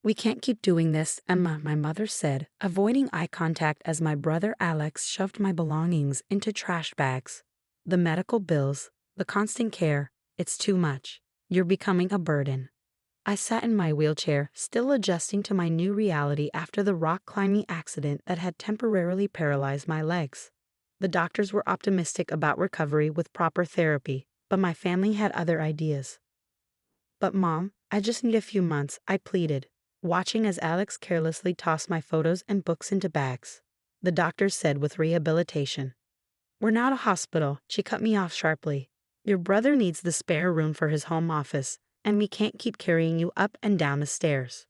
"We can't keep doing this, Emma," my mother said, avoiding eye contact as my brother Alex shoved my belongings into trash bags. "The medical bills, the constant care, it's too much. You're becoming a burden." I sat in my wheelchair, still adjusting to my new reality after the rock climbing accident that had temporarily paralyzed my legs. The doctors were optimistic about recovery with proper therapy, but my family had other ideas. "But Mom, I just need a few months," I pleaded, watching as Alex carelessly tossed my photos and books into bags. The doctors said with rehabilitation. "We're not a hospital," she cut me off sharply. "Your brother needs the spare room for his home office, and we can't keep carrying you up and down the stairs."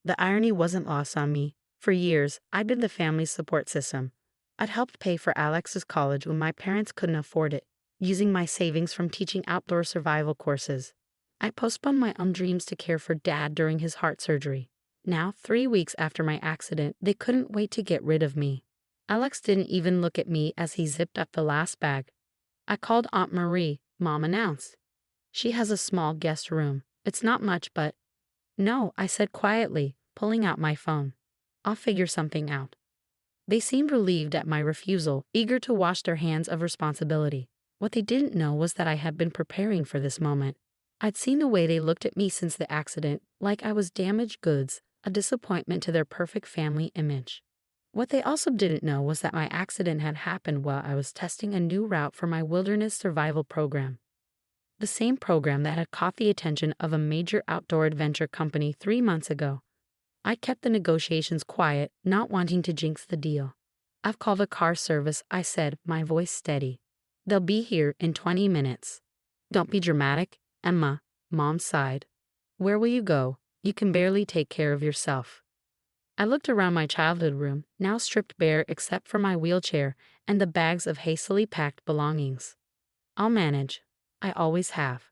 The irony wasn't lost on me. For years, I'd been the family's support system. I'd helped pay for Alex's college when my parents couldn't afford it, using my savings from teaching outdoor survival courses. I postponed my own dreams to care for Dad during his heart surgery. Now, 3 weeks after my accident, they couldn't wait to get rid of me. Alex didn't even look at me as he zipped up the last bag. "I called Aunt Marie," Mom announced. "She has a small guest room. It's not much, but—" "No," I said quietly, pulling out my phone. "I'll figure something out." They seemed relieved at my refusal, eager to wash their hands of responsibility. What they didn't know was that I had been preparing for this moment. I'd seen the way they looked at me since the accident, like I was damaged goods, a disappointment to their perfect family image. What they also didn't know was that my accident had happened while I was testing a new route for my wilderness survival program. The same program that had caught the attention of a major outdoor adventure company 3 months ago. I kept the negotiations quiet, not wanting to jinx the deal. "I've called a car service," I said, my voice steady. "They'll be here in 20 minutes. "Don't be dramatic, Emma," Mom sighed. "Where will you go? You can barely take care of yourself." I looked around my childhood room, now stripped bare except for my wheelchair and the bags of hastily packed belongings. "I'll manage. I always have."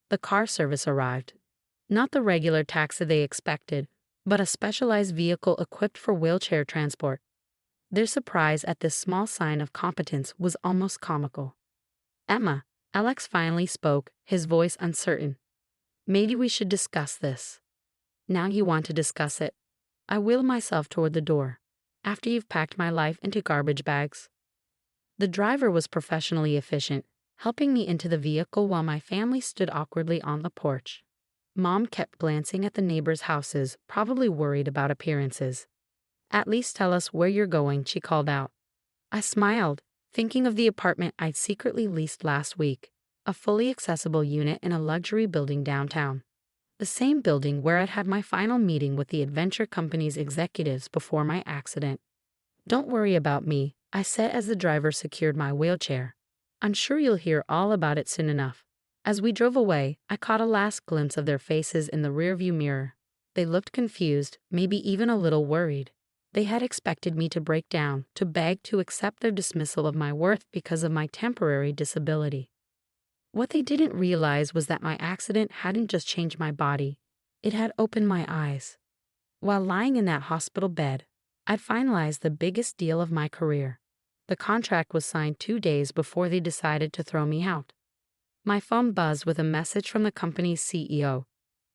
The car service arrived. Not the regular taxi they expected, but a specialized vehicle equipped for wheelchair transport. Their surprise at this small sign of competence was almost comical. "Emma," Alex finally spoke, his voice uncertain. "Maybe we should discuss this." "Now you want to discuss it." I wheeled myself toward the door. "After you've packed my life into garbage bags." The driver was professionally efficient, helping me into the vehicle while my family stood awkwardly on the porch. Mom kept glancing at the neighbors' houses, probably worried about appearances. "At least tell us where you're going," she called out. I smiled, thinking of the apartment I'd secretly leased last week, a fully accessible unit in a luxury building downtown. The same building where I'd had my final meeting with the adventure company's executives before my accident. "Don't worry about me," I said as the driver secured my wheelchair. "I'm sure you'll hear all about it soon enough." As we drove away, I caught a last glimpse of their faces in the rearview mirror. They looked confused, maybe even a little worried. They had expected me to break down, to beg to accept their dismissal of my worth because of my temporary disability. What they didn't realize was that my accident hadn't just changed my body, it had opened my eyes. While lying in that hospital bed, I'd finalized the biggest deal of my career. The contract was signed 2 days before they decided to throw me out. My phone buzzed with a message from the company's CEO.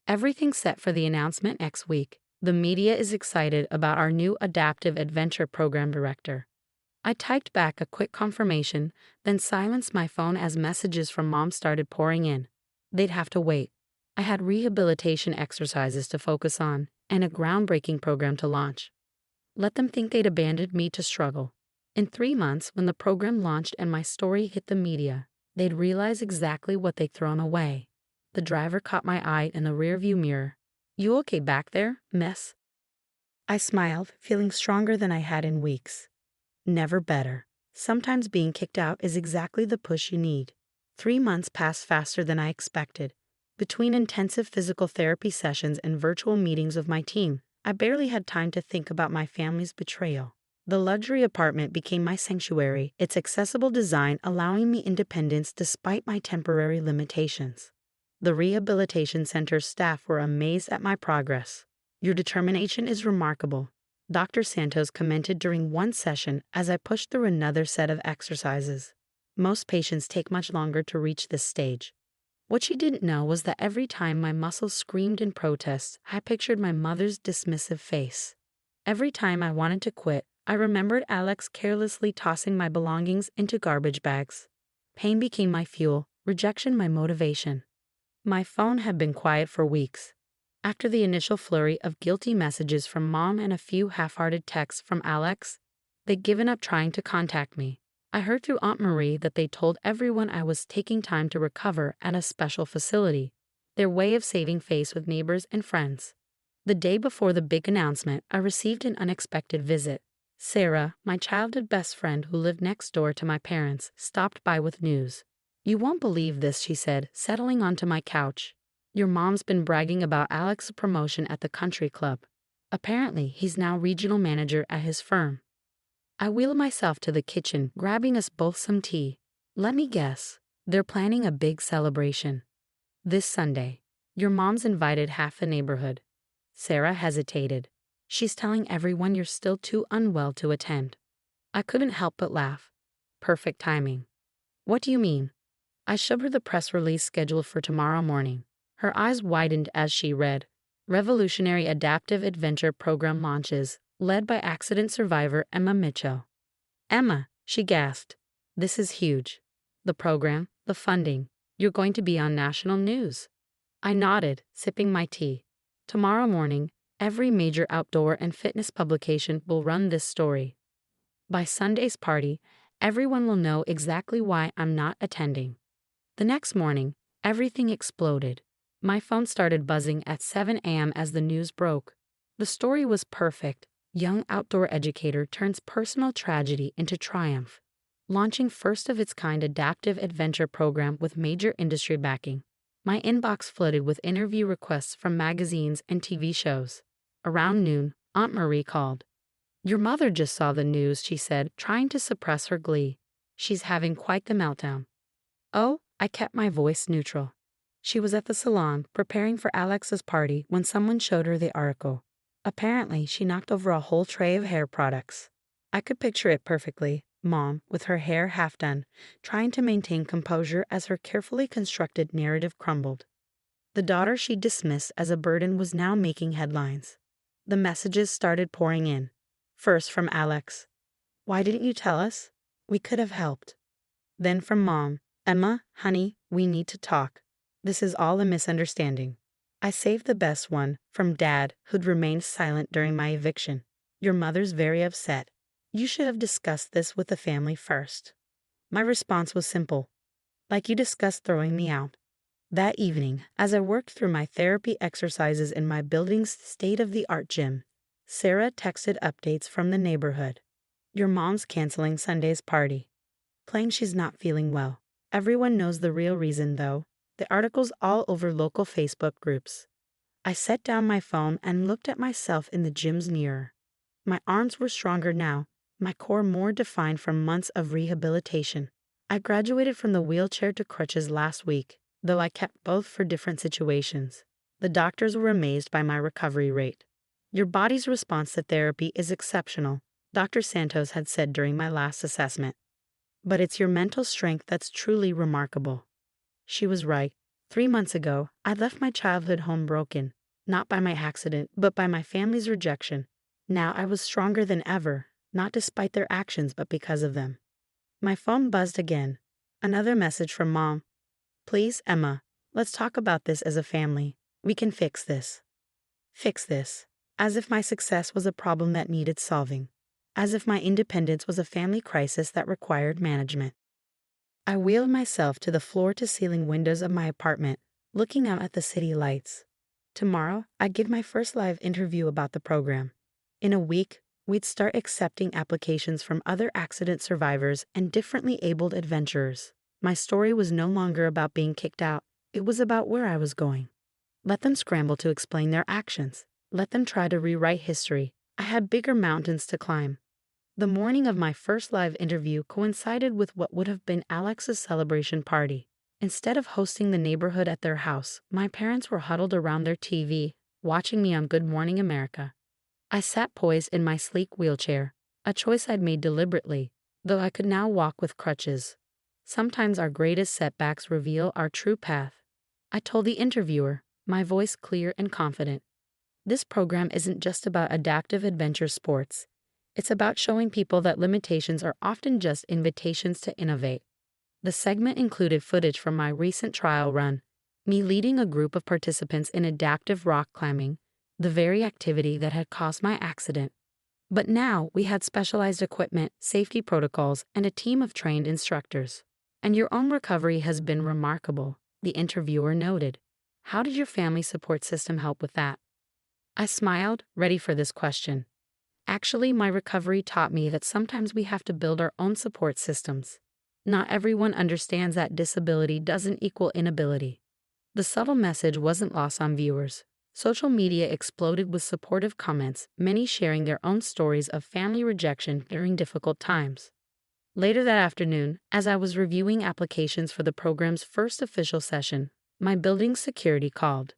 "Everything's set for the announcement next week. The media is excited about our new adaptive adventure program director." I typed back a quick confirmation, then silenced my phone as messages from Mom started pouring in. They'd have to wait. I had rehabilitation exercises to focus on, and a groundbreaking program to launch. Let them think they'd abandoned me to struggle. In 3 months, when the program launched and my story hit the media, they'd realize exactly what they'd thrown away. The driver caught my eye in the rearview mirror. "You okay back there, miss?" I smiled, feeling stronger than I had in weeks. Never better. Sometimes being kicked out is exactly the push you need. 3 months passed faster than I expected. Between intensive physical therapy sessions and virtual meetings with my team, I barely had time to think about my family's betrayal. The luxury apartment became my sanctuary, its accessible design allowing me independence despite my temporary limitations. The rehabilitation center's staff were amazed at my progress. "Your determination is remarkable," Dr. Santos commented during one session as I pushed through another set of exercises. "Most patients take much longer to reach this stage." What she didn't know was that every time my muscles screamed in protest, I pictured my mother's dismissive face. Every time I wanted to quit, I remembered Alex carelessly tossing my belongings into garbage bags. Pain became my fuel, rejection my motivation. My phone had been quiet for weeks. After the initial flurry of guilty messages from Mom and a few half-hearted texts from Alex, they'd given up trying to contact me. I heard through Aunt Marie that they told everyone I was taking time to recover at a special facility, their way of saving face with neighbors and friends. The day before the big announcement, I received an unexpected visit. Sarah, my childhood best friend who lived next door to my parents, stopped by with news. "You won't believe this," she said, settling onto my couch. "Your mom's been bragging about Alex's promotion at the country club. Apparently, he's now regional manager at his firm." I wheeled myself to the kitchen, grabbing us both some tea. "Let me guess. They're planning a big celebration. This Sunday. Your mom's invited half the neighborhood." Sarah hesitated. "She's telling everyone you're still too unwell to attend." I couldn't help but laugh. Perfect timing. "What do you mean?" I showed her the press release scheduled for tomorrow morning. Her eyes widened as she read, "Revolutionary Adaptive Adventure Program launches, led by accident survivor Emma Mitchell." "Emma," she gasped. "This is huge. The program, the funding. You're going to be on national news." I nodded, sipping my tea. "Tomorrow morning, every major outdoor and fitness publication will run this story. By Sunday's party, everyone will know exactly why I'm not attending." The next morning, everything exploded. My phone started buzzing at 7 a.m. as the news broke. The story was perfect. Young outdoor educator turns personal tragedy into triumph. Launching first-of-its-kind adaptive adventure program with major industry backing. My inbox flooded with interview requests from magazines and TV shows. Around noon, Aunt Marie called. "Your mother just saw the news," she said, trying to suppress her glee. "She's having quite the meltdown." "Oh," I kept my voice neutral. She was at the salon, preparing for Alex's party, when someone showed her the article. Apparently, she knocked over a whole tray of hair products. I could picture it perfectly. Mom, with her hair half done, trying to maintain composure as her carefully constructed narrative crumbled. The daughter she dismissed as a burden was now making headlines. The messages started pouring in. First from Alex. "Why didn't you tell us? We could have helped." Then from Mom. "Emma, honey, we need to talk. This is all a misunderstanding." I saved the best one, from Dad, who'd remained silent during my eviction. "Your mother's very upset. You should have discussed this with the family first." My response was simple. "Like you discussed throwing me out." That evening, as I worked through my therapy exercises in my building's state-of-the-art gym, Sarah texted updates from the neighborhood. "Your mom's canceling Sunday's party. Claims she's not feeling well. Everyone knows the real reason, though. The article's all over local Facebook groups." I set down my phone and looked at myself in the gym's mirror. My arms were stronger now, my core more defined from months of rehabilitation. I graduated from the wheelchair to crutches last week, though I kept both for different situations. The doctors were amazed by my recovery rate. "Your body's response to therapy is exceptional," Dr. Santos had said during my last assessment. "But it's your mental strength that's truly remarkable." She was right. 3 months ago, I left my childhood home broken, not by my accident, but by my family's rejection. Now I was stronger than ever, not despite their actions, but because of them. My phone buzzed again. Another message from Mom. "Please, Emma, let's talk about this as a family. We can fix this." Fix this. As if my success was a problem that needed solving. As if my independence was a family crisis that required management. I wheeled myself to the floor-to-ceiling windows of my apartment, looking out at the city lights. Tomorrow, I'd give my first live interview about the program. In a week, we'd start accepting applications from other accident survivors and differently abled adventurers. My story was no longer about being kicked out. It was about where I was going. Let them scramble to explain their actions. Let them try to rewrite history. I had bigger mountains to climb. The morning of my first live interview coincided with what would have been Alex's celebration party. Instead of hosting the neighborhood at their house, my parents were huddled around their TV, watching me on Good Morning America. I sat poised in my sleek wheelchair, a choice I'd made deliberately, though I could now walk with crutches. Sometimes our greatest setbacks reveal our true path. I told the interviewer, my voice clear and confident. This program isn't just about adaptive adventure sports. It's about showing people that limitations are often just invitations to innovate. The segment included footage from my recent trial run, me leading a group of participants in adaptive rock climbing, the very activity that had caused my accident. But now we had specialized equipment, safety protocols, and a team of trained instructors. And your own recovery has been remarkable, the interviewer noted. How did your family support system help with that? I smiled, ready for this question. Actually, my recovery taught me that sometimes we have to build our own support systems. Not everyone understands that disability doesn't equal inability. The subtle message wasn't lost on viewers. Social media exploded with supportive comments, many sharing their own stories of family rejection during difficult times. Later that afternoon, as I was reviewing applications for the program's first official session, my building's security called.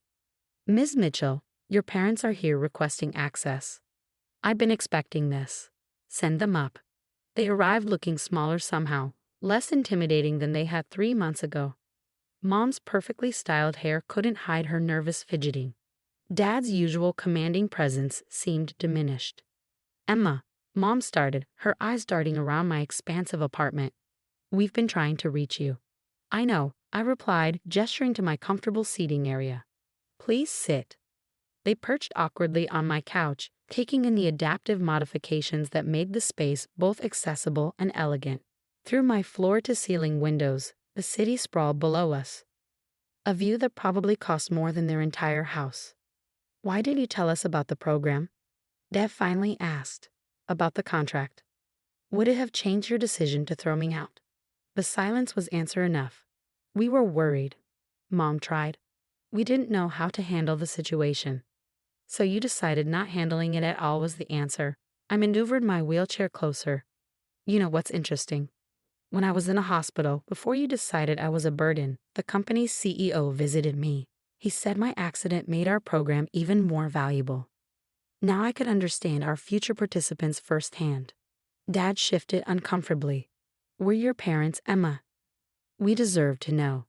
"Ms. Mitchell, your parents are here requesting access." "I've been expecting this." "Send them up." They arrived looking smaller somehow, less intimidating than they had 3 months ago. Mom's perfectly styled hair couldn't hide her nervous fidgeting. Dad's usual commanding presence seemed diminished. "Emma," Mom started, her eyes darting around my expansive apartment. "We've been trying to reach you." "I know," I replied, gesturing to my comfortable seating area. "Please sit." They perched awkwardly on my couch, taking in the adaptive modifications that made the space both accessible and elegant. Through my floor-to-ceiling windows, the city sprawled below us. A view that probably cost more than their entire house. "Why did you tell us about the program?" Dad finally asked. "About the contract." "Would it have changed your decision to throw me out?" The silence was answer enough. "We were worried." Mom tried. "We didn't know how to handle the situation." "So you decided not handling it at all was the answer." I maneuvered my wheelchair closer. "You know what's interesting? When I was in a hospital, before you decided I was a burden, the company's CEO visited me. He said my accident made our program even more valuable. Now I could understand our future participants firsthand." Dad shifted uncomfortably. "Were your parents, Emma?" "We deserve to know."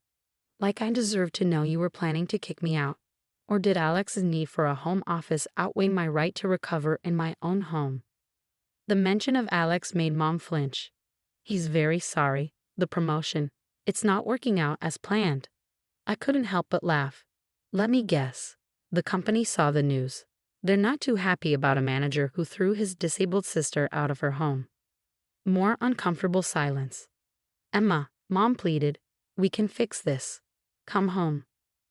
"Like I deserve to know you were planning to kick me out? Or did Alex's need for a home office outweigh my right to recover in my own home?" The mention of Alex made Mom flinch. "He's very sorry. The promotion. It's not working out as planned." I couldn't help but laugh. "Let me guess. The company saw the news. They're not too happy about a manager who threw his disabled sister out of her home." More uncomfortable silence. "Emma," Mom pleaded, "we can fix this. Come home.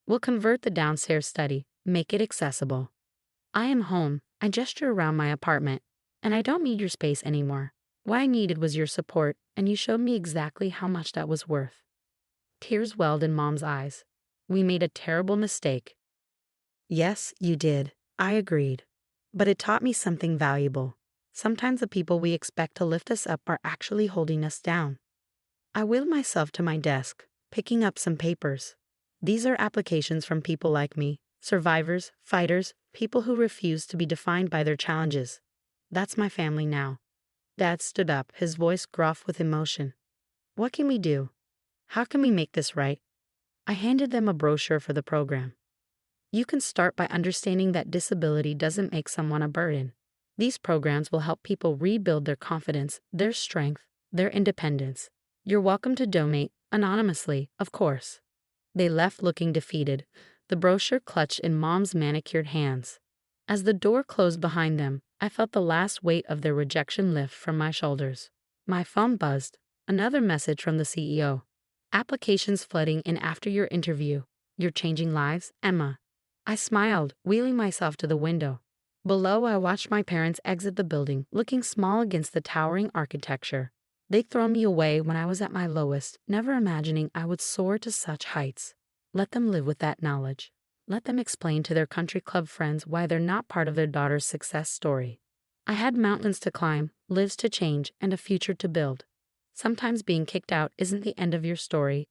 We'll convert the downstairs study, make it accessible." "I am home." I gesture around my apartment. "And I don't need your space anymore. What I needed was your support, and you showed me exactly how much that was worth." Tears welled in Mom's eyes. "We made a terrible mistake." "Yes, you did." I agreed. "But it taught me something valuable. Sometimes the people we expect to lift us up are actually holding us down." I wheeled myself to my desk, picking up some papers. "These are applications from people like me, survivors, fighters, people who refuse to be defined by their challenges. That's my family now." Dad stood up, his voice gruff with emotion. "What can we do? How can we make this right?" I handed them a brochure for the program. "You can start by understanding that disability doesn't make someone a burden. These programs will help people rebuild their confidence, their strength, their independence. You're welcome to donate, anonymously, of course." They left looking defeated, the brochure clutched in Mom's manicured hands. As the door closed behind them, I felt the last weight of their rejection lift from my shoulders. My phone buzzed. Another message from the CEO. "Applications flooding in after your interview. You're changing lives, Emma." I smiled, wheeling myself to the window. Below, I watched my parents exit the building, looking small against the towering architecture. They'd thrown me away when I was at my lowest, never imagining I would soar to such heights. Let them live with that knowledge. Let them explain to their country club friends why they're not part of their daughter's success story. I had mountains to climb, lives to change, and a future to build. Sometimes being kicked out isn't the end of your story.